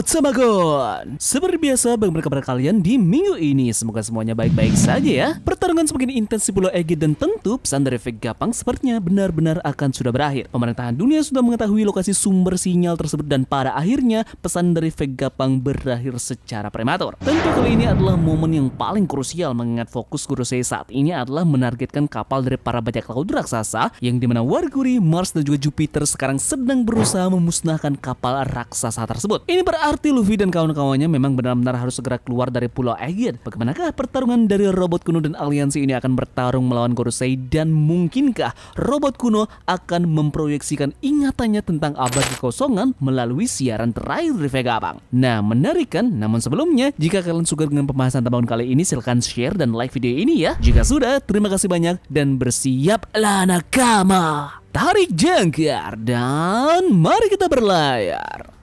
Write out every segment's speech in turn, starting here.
Otamagon. Seperti biasa, bagaimana kabar kalian di minggu ini? Semoga semuanya baik-baik saja ya. Pertarungan semakin intens di Pulau Aegis dan tentu pesan dari Vegapunk sepertinya benar-benar akan sudah berakhir. Pemerintahan dunia sudah mengetahui lokasi sumber sinyal tersebut dan pada akhirnya pesan dari Vegapunk berakhir secara prematur. Tentu kali ini adalah momen yang paling krusial mengingat fokus Gorosei saat ini adalah menargetkan kapal dari para bajak laut raksasa yang dimana Warguri, Mars dan juga Jupiter sekarang sedang berusaha memusnahkan kapal raksasa tersebut. Ini berarti Luffy dan kawan-kawannya memang benar-benar harus segera keluar dari Pulau Aegis. Bagaimanakah pertarungan dari robot kuno dan aliansi ini akan bertarung melawan Gorosei, dan mungkinkah robot kuno akan memproyeksikan ingatannya tentang abad kekosongan melalui siaran terakhir dari Vegapunk? Nah, menarik kan? Namun sebelumnya, jika kalian suka dengan pembahasan tahun kali ini, silahkan share dan like video ini ya. Jika sudah, terima kasih banyak dan bersiaplah nakama. Tarik jangkar dan mari kita berlayar.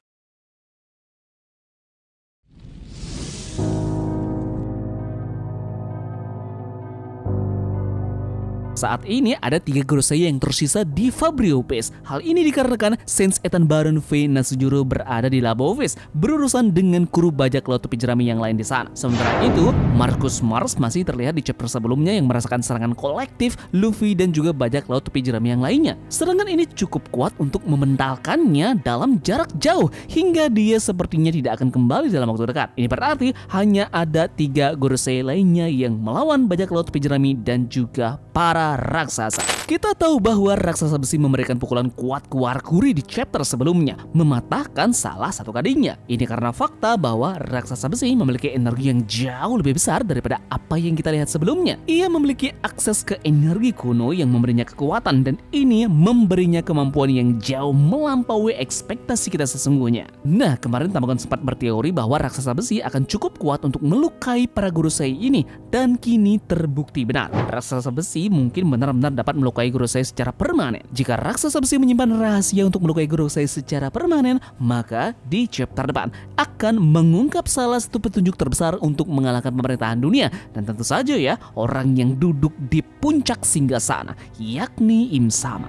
Saat ini ada 3 Gorosei yang tersisa di Fabrio Base. Hal ini dikarenakan Saint Ethan Baron V Nasujuro berada di Labo Base berurusan dengan kru bajak laut tepi jerami yang lain di sana. Sementara itu, Marcus Mars masih terlihat di chapter sebelumnya yang merasakan serangan kolektif Luffy dan juga bajak laut tepi jerami yang lainnya. Serangan ini cukup kuat untuk mementalkannya dalam jarak jauh hingga dia sepertinya tidak akan kembali dalam waktu dekat. Ini berarti hanya ada 3 Gorosei lainnya yang melawan bajak laut tepi jerami dan juga para raksasa. Kita tahu bahwa raksasa besi memberikan pukulan kuat ke Warguri di chapter sebelumnya, mematahkan salah satu gadingnya. Ini karena fakta bahwa raksasa besi memiliki energi yang jauh lebih besar daripada apa yang kita lihat sebelumnya. Ia memiliki akses ke energi kuno yang memberinya kekuatan, dan ini memberinya kemampuan yang jauh melampaui ekspektasi kita sesungguhnya. Nah, kemarin Tamagon sempat berteori bahwa raksasa besi akan cukup kuat untuk melukai para Gorosei ini, dan kini terbukti benar. Raksasa besi mungkin benar-benar dapat melukai Gorosei secara permanen. Jika raksasa besi menyimpan rahasia untuk melukai Gorosei secara permanen, maka di chapter depan akan mengungkap salah satu petunjuk terbesar untuk mengalahkan pemerintahan dunia, dan tentu saja ya, orang yang duduk di puncak singgasana, yakni Im Sama.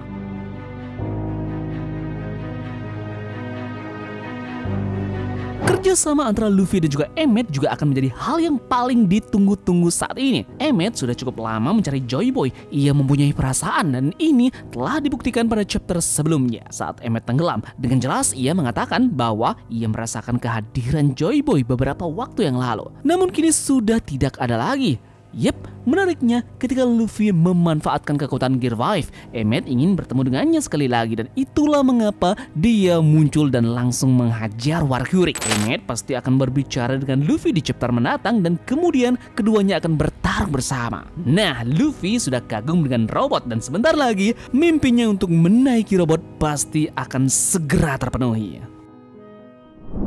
Kerjasama antara Luffy dan juga Emmet juga akan menjadi hal yang paling ditunggu-tunggu saat ini. Emmet sudah cukup lama mencari Joy Boy. Ia mempunyai perasaan, dan ini telah dibuktikan pada chapter sebelumnya. Saat Emmet tenggelam, dengan jelas ia mengatakan bahwa ia merasakan kehadiran Joy Boy beberapa waktu yang lalu. Namun kini sudah tidak ada lagi. Yep, menariknya ketika Luffy memanfaatkan kekuatan Gear 5, Emmet ingin bertemu dengannya sekali lagi, dan itulah mengapa dia muncul dan langsung menghajar Warguri. Emmet pasti akan berbicara dengan Luffy di chapter mendatang dan kemudian keduanya akan bertarung bersama. Nah, Luffy sudah kagum dengan robot dan sebentar lagi mimpinya untuk menaiki robot pasti akan segera terpenuhi.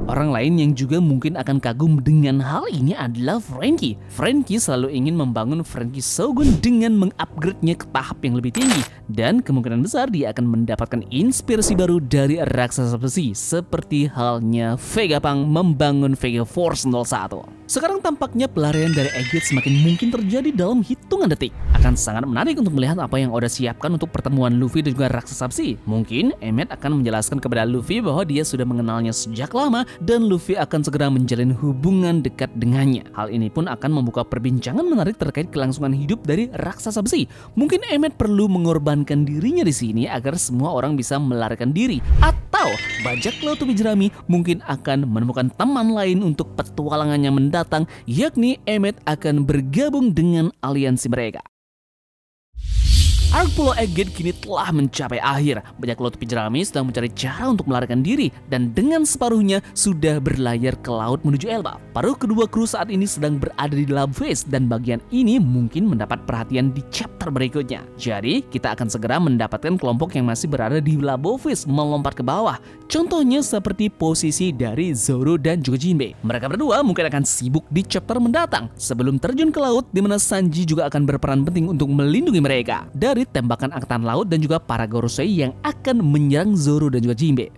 Orang lain yang juga mungkin akan kagum dengan hal ini adalah Franky. Franky selalu ingin membangun Franky Shogun dengan mengupgrade-nya ke tahap yang lebih tinggi, dan kemungkinan besar dia akan mendapatkan inspirasi baru dari raksasa besi, seperti halnya Vegapunk membangun Vega Force 01. Sekarang tampaknya pelarian dari Aegis semakin mungkin terjadi dalam hitungan detik. Akan sangat menarik untuk melihat apa yang Oda siapkan untuk pertemuan Luffy dan juga raksasa besi. Mungkin Emmet akan menjelaskan kepada Luffy bahwa dia sudah mengenalnya sejak lama dan Luffy akan segera menjalin hubungan dekat dengannya. Hal ini pun akan membuka perbincangan menarik terkait kelangsungan hidup dari raksasa besi. Mungkin Emmet perlu mengorbankan dirinya di sini agar semua orang bisa melarikan diri, atau bajak laut tepi jerami mungkin akan menemukan teman lain untuk petualangannya mendatang, yakni Emmet akan bergabung dengan aliansi mereka. Arc Pulau Aegis kini telah mencapai akhir. Bajak laut tepi jerami sedang mencari cara untuk melarikan diri, dan dengan separuhnya sudah berlayar ke laut menuju Elbaf. Paruh kedua kru saat ini sedang berada di Lab Phase, dan bagian ini mungkin mendapat perhatian di chapter berikutnya. Jadi kita akan segera mendapatkan kelompok yang masih berada di Labo Phase melompat ke bawah. Contohnya seperti posisi dari Zoro dan juga Jinbe. Mereka berdua mungkin akan sibuk di chapter mendatang sebelum terjun ke laut, di mana Sanji juga akan berperan penting untuk melindungi mereka dari tembakan angkatan laut dan juga para Gorosei yang akan menyerang Zoro dan juga Jinbe.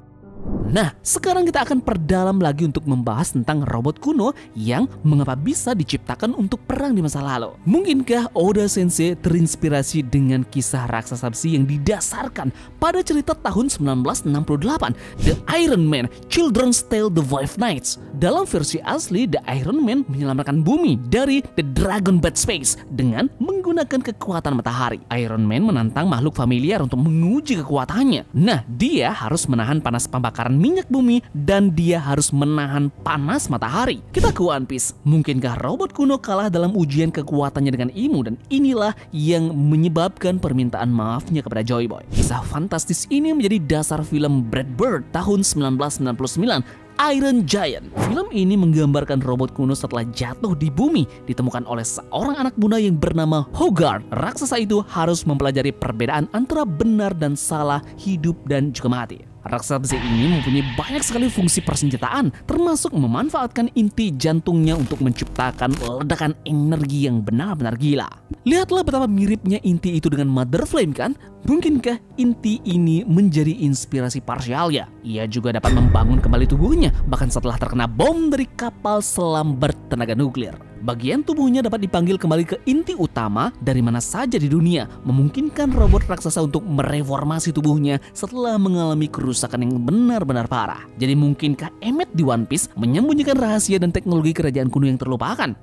Nah, sekarang kita akan perdalam lagi untuk membahas tentang robot kuno yang mengapa bisa diciptakan untuk perang di masa lalu. Mungkinkah Oda Sensei terinspirasi dengan kisah raksasa besi yang didasarkan pada cerita tahun 1968, The Iron Man Children's Tale The Five Knights? Dalam versi asli, The Iron Man menyelamatkan bumi dari The Dragon Bat Space dengan menggunakan kekuatan matahari. Iron Man menantang makhluk familiar untuk menguji kekuatannya. Nah, dia harus menahan panas pembakaran minyak bumi dan dia harus menahan panas matahari. Kita ke One Piece. Mungkinkah robot kuno kalah dalam ujian kekuatannya dengan Imu, dan inilah yang menyebabkan permintaan maafnya kepada Joy Boy. Kisah fantastis ini menjadi dasar film Brad tahun 1999, Iron Giant. Film ini menggambarkan robot kuno setelah jatuh di bumi ditemukan oleh seorang anak muda yang bernama Hogarth. Raksasa itu harus mempelajari perbedaan antara benar dan salah, hidup dan juga mati. Raksasa besi ini mempunyai banyak sekali fungsi persenjataan, termasuk memanfaatkan inti jantungnya untuk menciptakan ledakan energi yang benar-benar gila. Lihatlah betapa miripnya inti itu dengan Mother Flame, kan? Mungkinkah inti ini menjadi inspirasi parsialnya? Ia juga dapat membangun kembali tubuhnya, bahkan setelah terkena bom dari kapal selam bertenaga nuklir. Bagian tubuhnya dapat dipanggil kembali ke inti utama dari mana saja di dunia, memungkinkan robot raksasa untuk mereformasi tubuhnya setelah mengalami kerusakan yang benar-benar parah. Jadi mungkinkah Emmet di One Piece menyembunyikan rahasia dan teknologi kerajaan kuno yang terlupakan?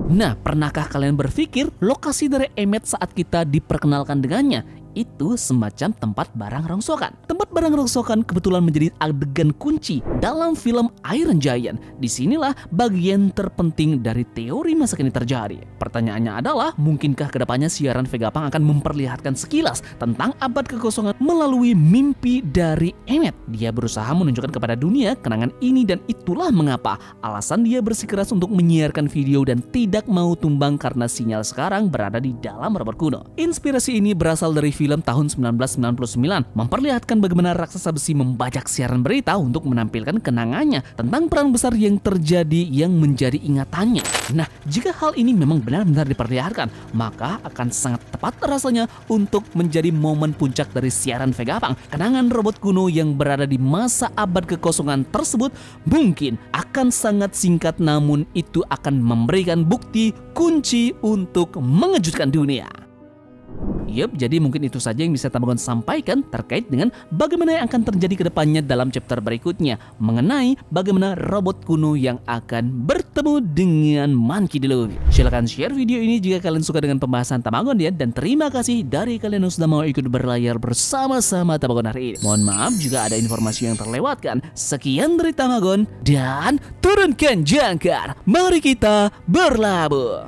Nah, pernahkah kalian berpikir lokasi dari Emmet saat kita diperkenalkan dengannya itu semacam tempat barang rongsokan? Tempat barang rongsokan kebetulan menjadi adegan kunci dalam film Iron Giant. Disinilah bagian terpenting dari teori masa kini terjadi. Pertanyaannya adalah, mungkinkah kedepannya siaran Vegapunk akan memperlihatkan sekilas tentang abad kekosongan melalui mimpi dari Emmet? Dia berusaha menunjukkan kepada dunia kenangan ini, dan itulah mengapa alasan dia bersikeras untuk menyiarkan video dan tidak mau tumbang karena sinyal sekarang berada di dalam robot kuno. Inspirasi ini berasal dari film tahun 1999, memperlihatkan bagaimana raksasa besi membajak siaran berita untuk menampilkan kenangannya tentang perang besar yang terjadi yang menjadi ingatannya. Nah, jika hal ini memang benar-benar diperlihatkan, maka akan sangat tepat rasanya untuk menjadi momen puncak dari siaran Vegapunk. Kenangan robot kuno yang berada di masa abad kekosongan tersebut mungkin akan sangat singkat, namun itu akan memberikan bukti kunci untuk mengejutkan dunia. Yup, jadi mungkin itu saja yang bisa Tamagon sampaikan terkait dengan bagaimana yang akan terjadi ke depannya dalam chapter berikutnya mengenai bagaimana robot kuno yang akan bertemu dengan Monkey D. Luffy. Silahkan share video ini jika kalian suka dengan pembahasan Tamagon ya, dan terima kasih dari kalian yang sudah mau ikut berlayar bersama-sama Tamagon hari ini. Mohon maaf jika ada informasi yang terlewatkan. Sekian dari Tamagon dan turunkan jangkar. Mari kita berlabuh.